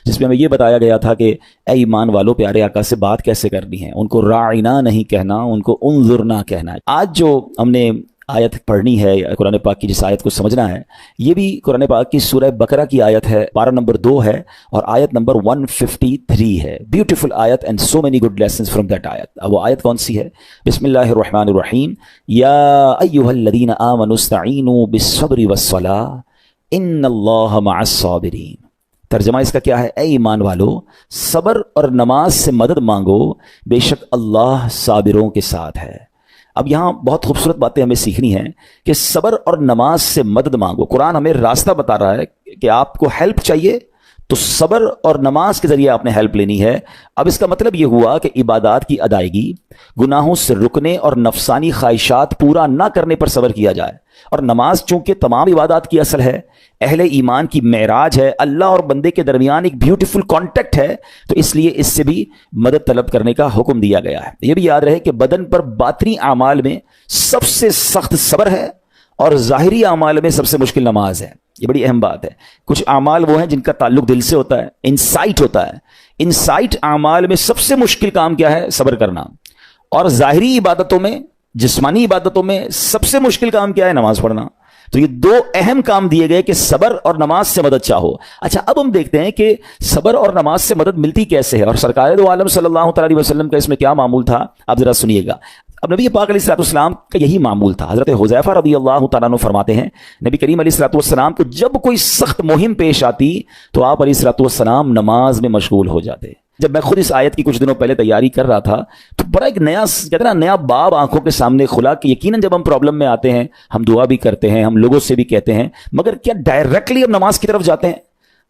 جس میں ہمیں یہ بتایا گیا تھا کہ اے ایمان والو پیارے آقا سے بات کیسے کرنی ہے، ان کو راعنا نہیں کہنا، ان کو انظرنا کہنا ہے۔ آج جو ہم نے آیت پڑھنی ہے قرآن پاک کی، جس آیت کو سمجھنا ہے، یہ بھی قرآن پاک کی سورہ بقرہ کی آیت ہے، پارہ نمبر 2 ہے اور آیت نمبر 153 ہے۔ بیوٹیفل آیت and so many good lessons from that آیت۔ اب وہ آیت کون سی ہے؟ بسم اللہ الرحمن الرحیم، یا ایھا الذین آمنوا استعینوا بالصبر والصلاۃ ان اللہ مع الصابرین۔ ترجمہ اس کا کیا ہے؟ اے ایمان والو، صبر اور نماز سے مدد مانگو، بے شک اللہ صابروں کے ساتھ ہے۔ اب یہاں بہت خوبصورت باتیں ہمیں سیکھنی ہیں کہ صبر اور نماز سے مدد مانگو۔ قرآن ہمیں راستہ بتا رہا ہے کہ آپ کو ہیلپ چاہیے تو صبر اور نماز کے ذریعے آپ نے ہیلپ لینی ہے۔ اب اس کا مطلب یہ ہوا کہ عبادات کی ادائیگی، گناہوں سے رکنے اور نفسانی خواہشات پورا نہ کرنے پر صبر کیا جائے۔ اور نماز چونکہ تمام عبادات کی اصل ہے، اہل ایمان کی معراج ہے، اللہ اور بندے کے درمیان ایک بیوٹیفل کانٹیکٹ ہے، تو اس لیے اس سے بھی مدد طلب کرنے کا حکم دیا گیا ہے۔ یہ بھی یاد رہے کہ بدن پر باطنی اعمال میں سب سے سخت صبر ہے اور ظاہری اعمال میں سب سے مشکل نماز ہے۔ یہ بڑی اہم بات ہے۔ کچھ اعمال وہ ہیں جن کا تعلق دل سے ہوتا ہے، انسائٹ ہوتا ہے۔ انسائٹ اعمال میں سب سے مشکل کام کیا ہے؟ صبر کرنا۔ اور ظاہری عبادتوں میں، جسمانی عبادتوں میں سب سے مشکل کام کیا ہے؟ نماز پڑھنا۔ تو یہ دو اہم کام دیے گئے کہ صبر اور نماز سے مدد چاہو۔ اچھا، اب ہم دیکھتے ہیں کہ صبر اور نماز سے مدد ملتی کیسے ہے، اور سرکار دو عالم صلی اللہ تعالی وسلم کا اس میں کیا معمول تھا، آپ ذرا سنیے گا۔ اب نبی پاک علیہ الصلوۃ والسلام کا یہی معمول تھا۔ حضرت حذیفہ رضی اللہ تعالیٰ عنہ فرماتے ہیں، نبی کریم علیہ الصلوۃ والسلام کو جب کوئی سخت مہم پیش آتی تو آپ علیہ الصلوۃ والسلام نماز میں مشغول ہو جاتے۔ جب میں خود اس آیت کی کچھ دنوں پہلے تیاری کر رہا تھا تو بڑا ایک نیا باب آنکھوں کے سامنے کھلا کہ یقیناً جب ہم پرابلم میں آتے ہیں، ہم دعا بھی کرتے ہیں، ہم لوگوں سے بھی کہتے ہیں، مگر کیا ڈائریکٹلی ہم نماز کی طرف جاتے ہیں؟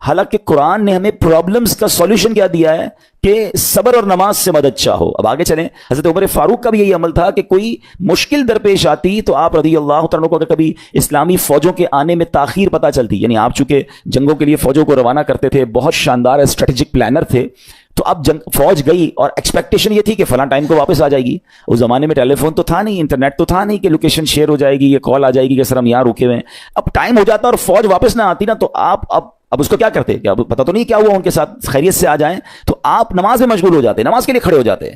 حالانکہ قرآن نے ہمیں پرابلمز کا سولوشن کیا دیا ہے کہ صبر اور نماز سے مدد چاہو۔ اب آگے چلیں، حضرت عمر فاروق کا بھی یہی عمل تھا کہ کوئی مشکل درپیش آتی تو آپ رضی اللہ تعالیٰ کو اگر کبھی اسلامی فوجوں کے آنے میں تاخیر پتہ چلتی، یعنی آپ چونکہ جنگوں کے لیے فوجوں کو روانہ کرتے تھے، بہت شاندار اسٹریٹجک پلانر تھے، تو اب فوج گئی اور ایکسپیکٹیشن یہ تھی کہ فلاں ٹائم کو واپس آ جائے گی۔ اس زمانے میں ٹیلی فون تو تھا نہیں، انٹرنیٹ تو تھا نہیں کہ لوکیشن شیئر ہو جائے گی، یہ کال آ جائے گی کہ سر ہم یہاں رکے ہوئے ہیں۔ اب ٹائم ہو جاتا اور فوج واپس نہ آتی نا، تو آپ اب اس کو کیا کرتے؟ کہ اب پتہ تو نہیں کیا ہوا، ان کے ساتھ خیریت سے آ جائیں، تو آپ نماز میں مشغول ہو جاتے، نماز کے لیے کھڑے ہو جاتے۔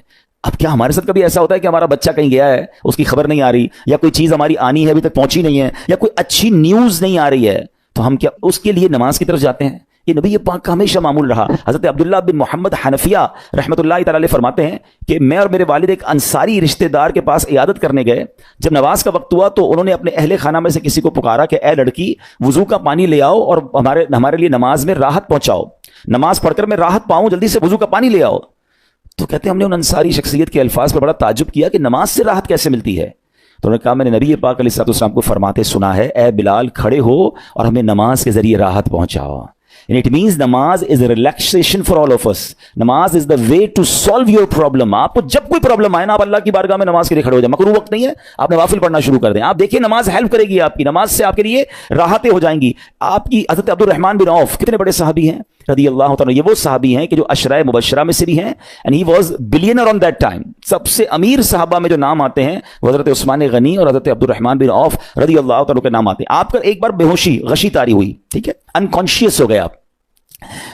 اب کیا ہمارے ساتھ کبھی ایسا ہوتا ہے کہ ہمارا بچہ کہیں گیا ہے، اس کی خبر نہیں آ رہی، یا کوئی چیز ہماری آنی ہے ابھی تک پہنچی نہیں ہے، یا کوئی اچھی نیوز نہیں آ رہی ہے، تو ہم کیا اس کے لیے نماز کی طرف جاتے ہیں؟ یہ نبی پاک کا ہمیشہ معمول رہا۔ حضرت عبداللہ بن محمد حنفیہ رحمۃ اللہ تعالی علیہ فرماتے ہیں کہ میں اور میرے والد ایک انصاری رشتہ دار کے پاس عیادت کرنے گئے۔ جب نماز کا وقت ہوا تو انہوں نے اپنے اہل خانہ میں سے کسی کو پکارا کہ اے لڑکی، وضو کا پانی لے آؤ اور ہمارے لیے نماز میں راحت پہنچاؤ، نماز پڑھ کر میں راحت پاؤں، جلدی سے وضو کا پانی لے آؤ۔ تو کہتے ہیں ہم نے ان انصاری شخصیت کے الفاظ پر بڑا تعجب کیا کہ نماز سے راحت کیسے ملتی ہے؟ تو انہوں نے کہا میں نے نبی پاک علیہ الصلوۃ والسلام کو فرماتے سنا ہے، اے بلال کھڑے ہو اور ہمیں نماز کے ذریعے راحت پہنچاؤ۔ And it means نماز is a relaxation for all of us. نماز is the way to solve your problem. آپ کو جب کوئی پرابلم آئے نا، آپ اللہ کی بارگاہ میں نماز کے لیے کھڑے ہو جائیں، مکروہ وقت نہیں ہے، آپ نوافل پڑھنا شروع کر دیں۔ آپ دیکھیں نماز ہیلپ کرے گی، آپ کی نماز سے آپ کے لیے راحتیں ہو جائیں گی۔ آپ کی حضرت عبد الرحمن بن عوف کتنے بڑے صحابی ہیں رضی اللہ تعالیٰ، یہ وہ صحابی ہیں کہ جو عشرہ مبشرہ میں سے بھی ہیں، and he was billionaire on that time۔ سب سے امیر صحابہ میں جو نام آتے ہیں وہ حضرت عثمان غنی اور حضرت عبد الرحمن بن عوف رضی اللہ تعالیٰ کے نام آتے ہیں۔ آپ کا ایک بار بے ہوشی غشی طاری ہوئی، ٹھیک ہے، انکانشیس ہو گئے آپ،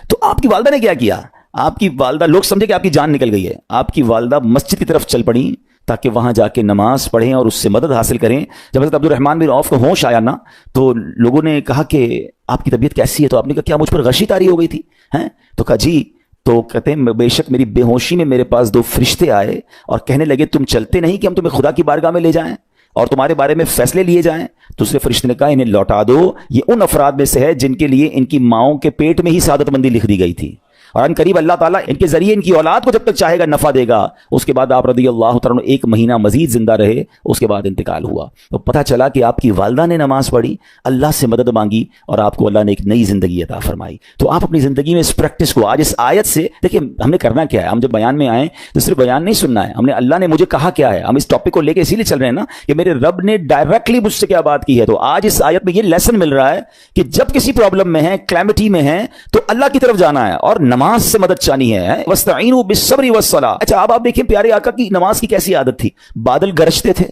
تو آپ کی والدہ نے کیا کیا؟ آپ کی والدہ، لوگ سمجھے کہ آپ کی جان نکل گئی ہے، آپ کی والدہ مسجد کی طرف چل پڑیں تاکہ وہاں جا کے نماز پڑھیں اور اس سے مدد حاصل کریں۔ جب حضرت عبد الرحمن بن عوف کو ہوش آیا نا، تو لوگوں نے کہا کہ آپ کی طبیعت کیسی ہے؟ تو آپ نے کہا کیا مجھ پر غشی طاری ہو گئی تھی ہیں؟ تو کہا جی۔ تو کہتے ہیں بے شک میری بے ہوشی میں میرے پاس دو فرشتے آئے اور کہنے لگے تم چلتے نہیں کہ ہم تمہیں خدا کی بارگاہ میں لے جائیں اور تمہارے بارے میں فیصلے لیے جائیں؟ دوسرے فرشتے نے کہا انہیں لوٹا دو، یہ ان افراد میں سے ہے جن کے لیے ان کی ماؤں کے پیٹ میں ہی سعادت مندی لکھ دی گئی تھی، اور ان قریب اللہ تعالیٰ ان کے ذریعے ان کی اولاد کو جب تک چاہے گا نفع دے گا۔ اس کے بعد آپ رضی اللہ تعالیٰ ایک مہینہ مزید زندہ رہے، اس کے بعد انتقال ہوا۔ تو پتہ چلا کہ آپ کی والدہ نے نماز پڑھی، اللہ سے مدد مانگی اور آپ کو اللہ نے ایک نئی زندگی عطا فرمائی۔ تو آپ اپنی زندگی میں اس پریکٹس کو آج اس آیت سے دیکھیں، ہم نے کرنا کیا ہے؟ ہم جب بیان میں آئیں تو صرف بیان نہیں سننا ہے، ہم نے اللہ نے مجھے کہا کیا ہے، ہم اس ٹاپک کو لے کے اسی لیے چل رہے ہیں نا کہ میرے رب نے ڈائریکٹلی مجھ سے کیا بات کی ہے۔ تو آج اس آیت میں یہ لیسن مل رہا ہے کہ جب کسی پرابلم میں ہیں، کلیمٹی میں ہیں، تو اللہ کی طرف جانا ہے اور نماز سے مدد چاہنی ہے۔ وَاسْتَعِينُوا بِالصَّبْرِ وَالصَّلَاةِ۔ اچھا اب آپ دیکھیں پیارے آقا کی نماز کی کیسی عادت تھی۔ بادل گرجتے تھے،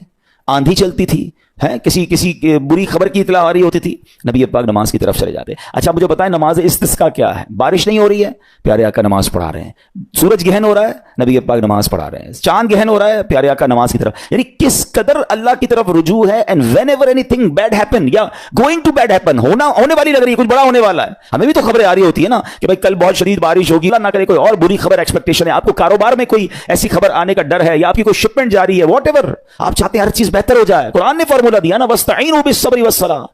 آندھی چلتی تھی، ہے کسی بری خبر کی اطلاع آ رہی ہوتی تھی، نبی پاک نماز کی طرف چلے جاتے. اچھا مجھے بتائیں نماز استسقاء کیا ہے؟ بارش نہیں ہو رہی ہے، پیارے آقا نماز پڑھا رہے ہیں. سورج گہن ہو رہا ہے، نبی پاک نماز پڑھا رہے ہیں. چاند گہن ہو رہا ہے، پیارے آقا نماز کی طرف. یعنی کس قدر اللہ کی طرف رجوع ہے. And whenever anything bad happen یا گوئنگ ٹو بیڈ ہیپن، ہونے والی لگ رہی ہے، کچھ بڑا ہونے والا ہے. ہمیں بھی تو خبریں آ رہی ہوتی ہے نا کہ بھائی کل بہت شدید بارش ہوگی، اللہ نہ کرے کوئی اور بری خبر ایکسپیکٹیشن ہے، آپ کو کاروبار میں کوئی ایسی خبر آنے کا ڈر ہے، یا آپ کی کوئی شپمنٹ جاری ہے، واٹ ایور آپ چاہتے ہیں ہر چیز بہتر ہو جائے. قرآن نے فارمولا دیا نا، واستعینوا بالصبر والصلاۃ.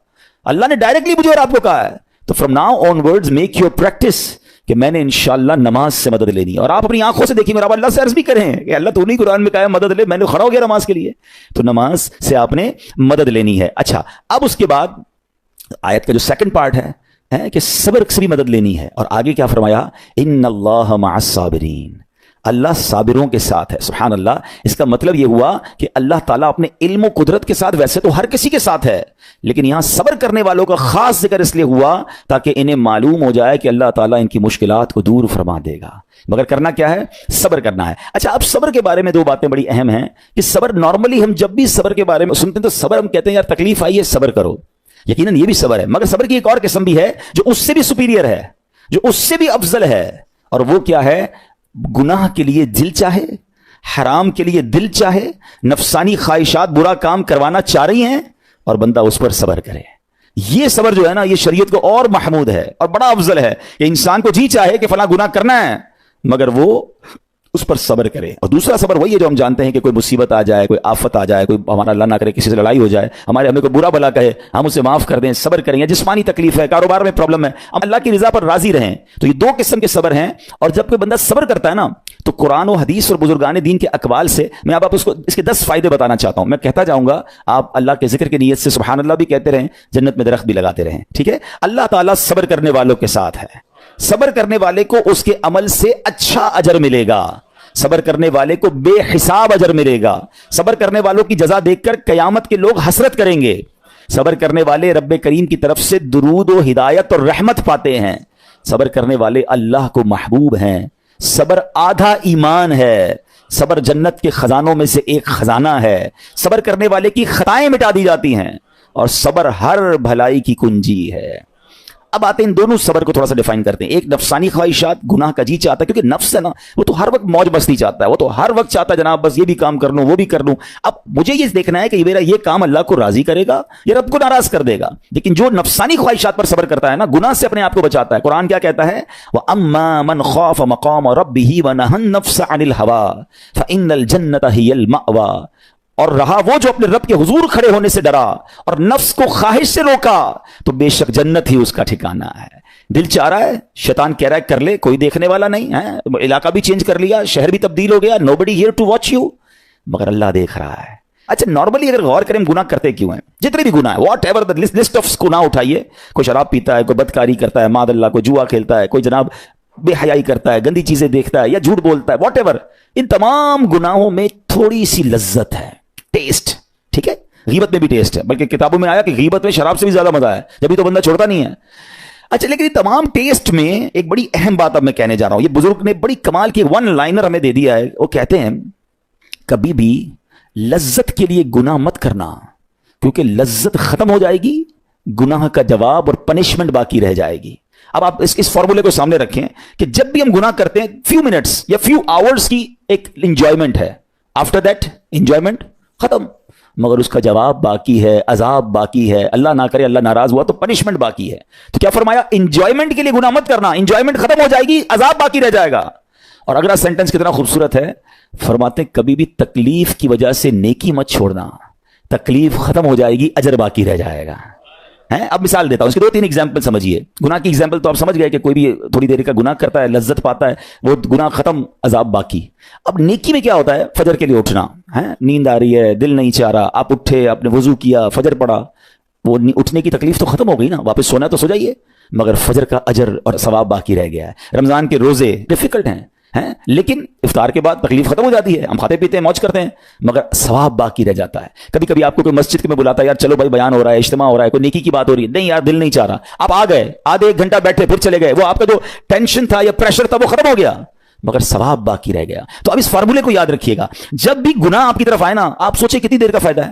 اللہ نے ڈائریکٹلی مجھے اور آپ کو کہا ہے. تو from now on words make your practice کہ میں نے انشاءاللہ نماز سے مدد لینی ہے. اور آپ اپنی آنکھوں سے دیکھیں گے، اور آپ اللہ سے عرض بھی کریں کہ اللہ تو نہیں قرآن میں کہا ہے مدد لے، میں نے کھڑا ہو گیا نماز کے لیے. تو نماز سے آپ نے مدد لینی ہے. اچھا اب اس کے بعد آیت کا جو سیکنڈ پارٹ ہے کہ صبر سے بھی مدد لینی ہے. اور آگے کیا فرمایا؟ ان اللہ مع الصابرین، اللہ صابروں کے ساتھ ہے. سبحان اللہ. اس کا مطلب یہ ہوا کہ اللہ تعالیٰ اپنے علم و قدرت کے ساتھ ویسے تو ہر کسی کے ساتھ ہے، لیکن یہاں صبر کرنے والوں کا خاص ذکر اس لیے ہوا تاکہ انہیں معلوم ہو جائے کہ اللہ تعالیٰ ان کی مشکلات کو دور فرما دے گا. مگر کرنا کیا ہے؟ صبر کرنا ہے. اچھا اب صبر کے بارے میں دو باتیں بڑی اہم ہیں کہ صبر نارملی ہم جب بھی صبر کے بارے میں سنتے ہیں تو صبر ہم کہتے ہیں یار تکلیف آئی ہے صبر کرو. یقیناً یہ بھی صبر ہے، مگر صبر کی ایک اور قسم بھی ہے جو اس سے بھی سپیریئر ہے، جو اس سے بھی افضل ہے. اور وہ کیا ہے؟ گناہ کے لیے دل چاہے، حرام کے لیے دل چاہے، نفسانی خواہشات برا کام کروانا چاہ رہی ہیں اور بندہ اس پر صبر کرے. یہ صبر جو ہے نا، یہ شریعت کو اور محمود ہے اور بڑا افضل ہے کہ انسان کو جی چاہے کہ فلاں گناہ کرنا ہے مگر وہ اس پر صبر کرے. اور دوسرا صبر وہی ہے جو ہم جانتے ہیں کہ کوئی مصیبت آ جائے، کوئی آفت آ جائے، کوئی ہمارا اللہ نہ کرے کسی سے لڑائی ہو جائے، ہمیں کوئی برا بلا کہے، ہم اسے معاف کر دیں، صبر کریں. یا جسمانی تکلیف ہے، کاروبار میں پرابلم ہے، ہم اللہ کی رضا پر راضی رہیں. تو یہ دو قسم کے صبر ہیں. اور جب کوئی بندہ صبر کرتا ہے نا تو قرآن و حدیث اور بزرگان دین کے اقوال سے میں آپ کو اس کے 10 فائدے بتانا چاہتا ہوں. میں کہتا جاؤں گا، آپ اللہ کے ذکر کی نیت سے سبحان اللہ بھی کہتے رہیں، جنت میں درخت بھی لگاتے رہیں. ٹھیک ہے؟ اللہ تعالیٰ صبر کرنے والوں کے ساتھ ہے. صبر کرنے والے کو اس کے عمل سے اچھا اجر ملے گا، صبر کرنے والے کو بے حساب اجر ملے گا. صبر کرنے والوں کی جزا دیکھ کر قیامت کے لوگ حسرت کریں گے. صبر کرنے والے رب کریم کی طرف سے درود و ہدایت اور رحمت پاتے ہیں. صبر کرنے والے اللہ کو محبوب ہیں. صبر آدھا ایمان ہے. صبر جنت کے خزانوں میں سے ایک خزانہ ہے. صبر کرنے والے کی خطائیں مٹا دی جاتی ہیں اور صبر ہر بھلائی کی کنجی ہے. اب آتے ہیں ان دونوں صبر کو تھوڑا سا ڈیفائن کرتے ہیں. ایک نفسانی خواہشات، گناہ کا جی چاہتا ہے، کیونکہ نفس ہے نا وہ تو ہر وقت موج مستی چاہتا ہے، وہ تو ہر وقت چاہتا ہے جناب بس یہ بھی کام کر لوں وہ بھی کر لوں. اب مجھے یہ دیکھنا ہے کہ میرا یہ کام اللہ کو راضی کرے گا یا رب کو ناراض کر دے گا. لیکن جو نفسانی خواہشات پر صبر کرتا ہے نا، گناہ سے اپنے آپ کو بچاتا ہے. قرآن کیا کہتا ہے؟ وَأَمَّا مَنْ خَافَ مَقَامَ رَبِّهِ وَنَهَى النَّفْسَ عَنِ الْهَوَىٰ فَإِنَّ الْجَنَّةَ هِيَ الْمَأْوَىٰ. اور رہا وہ جو اپنے رب کے حضور کھڑے ہونے سے ڈرا اور نفس کو خواہش سے روکا تو بے شک جنت ہی اس کا ٹھکانہ ہے. دل چاہ رہا ہے، شیطان کہہ رہا ہے کر لے، کوئی دیکھنے والا نہیں ہے، علاقہ بھی چینج کر لیا، شہر بھی تبدیل ہو گیا، nobody here to watch you، مگر اللہ دیکھ رہا ہے. اچھا نارملی اگر غور کریں گناہ کرتے کیوں ہیں؟ جتنے بھی گناہ ہیں، what ever the list of گناہ اٹھائیے، کوئی شراب پیتا ہے، کوئی بدکاری کرتا ہے، معاذ اللہ، کوئی جوا کھیلتا ہے، کوئی جناب بے حیائی کرتا ہے، گندی چیزیں دیکھتا ہے یا جھوٹ بولتا ہے، واٹ ایور، ان تمام گناہوں میں تھوڑی سی لذت ہے، ٹیسٹ. ٹھیک ہے؟ غیبت میں بھی ٹیسٹ ہے، بلکہ کتابوں میں آیا کہ غیبت میں شراب سے بھی زیادہ مزہ ہے، جبھی تو بندہ چھوڑتا نہیں ہے. اچھا لیکن یہ تمام ٹیسٹ میں ایک بڑی اہم بات اب میں کہنے جا رہا ہوں. یہ بزرگ نے بڑی کمال کی ون لائنر ہمیں دے دیا ہے. وہ کہتے ہیں کبھی بھی لذت کے لیے گناہ مت کرنا، کیونکہ لذت ختم ہو جائے گی، گناہ کا جواب اور پنشمنٹ باقی رہ جائے گی. اب آپ اس فارمولے کو سامنے رکھیں کہ جب بھی ہم گناہ کرتے ہیں فیو منٹس یا فیو آورز کی ایک انجوائمنٹ ہے، آفٹر دیٹ انجوائمنٹ ختم، مگر اس کا جواب باقی ہے، عذاب باقی ہے، اللہ نہ کرے اللہ ناراض ہوا تو پنشمنٹ باقی ہے. تو کیا فرمایا؟ انجوائمنٹ کے لیے گناہ مت کرنا، انجوائمنٹ ختم ہو جائے گی، عذاب باقی رہ جائے گا. اور اگلا سینٹنس کتنا خوبصورت ہے، فرماتے ہیں کبھی بھی تکلیف کی وجہ سے نیکی مت چھوڑنا، تکلیف ختم ہو جائے گی، اجر باقی رہ جائے گا. اب مثال دیتا ہوں، اس کی 2-3 ایگزامپل سمجھیے. گناہ کی ایگزامپل تو آپ سمجھ گئے کہ کوئی بھی تھوڑی دیر کا گناہ کرتا ہے، لذت پاتا ہے، وہ گناہ ختم، عذاب باقی. اب نیکی میں کیا ہوتا ہے؟ فجر کے لیے اٹھنا ہے، نیند آ رہی ہے، دل نہیں چاہ رہا، آپ اٹھے، آپ نے وضو کیا، فجر پڑھا، وہ اٹھنے کی تکلیف تو ختم ہو گئی نا، واپس سونا تو سو جائیے، مگر فجر کا اجر اور ثواب باقی رہ گیا ہے. رمضان کے روزے ڈیفیکلٹ ہیں لیکن افطار کے بعد تکلیف ختم ہو جاتی ہے، ہم کھاتے پیتے ہیں، موج کرتے ہیں، مگر ثواب باقی رہ جاتا ہے. کبھی کبھی آپ کو کوئی مسجد میں بلاتا ہے، یار چلو بھائی بیان ہو رہا ہے، اجتماع ہو رہا ہے، کوئی نیکی کی بات ہو رہی ہے، نہیں یار دل نہیں چاہ رہا، آپ آ گئے، آدھے 1 گھنٹہ بیٹھے پھر چلے گئے، وہ آپ کا جو ٹینشن تھا یا پریشر تھا وہ ختم ہو گیا، مگر ثواب باقی رہ گیا. تو اب اس فارمولے کو یاد رکھیے گا، جب بھی گناہ آپ کی طرف آئے نا، آپ سوچیں کتنی دیر کا فائدہ ہے،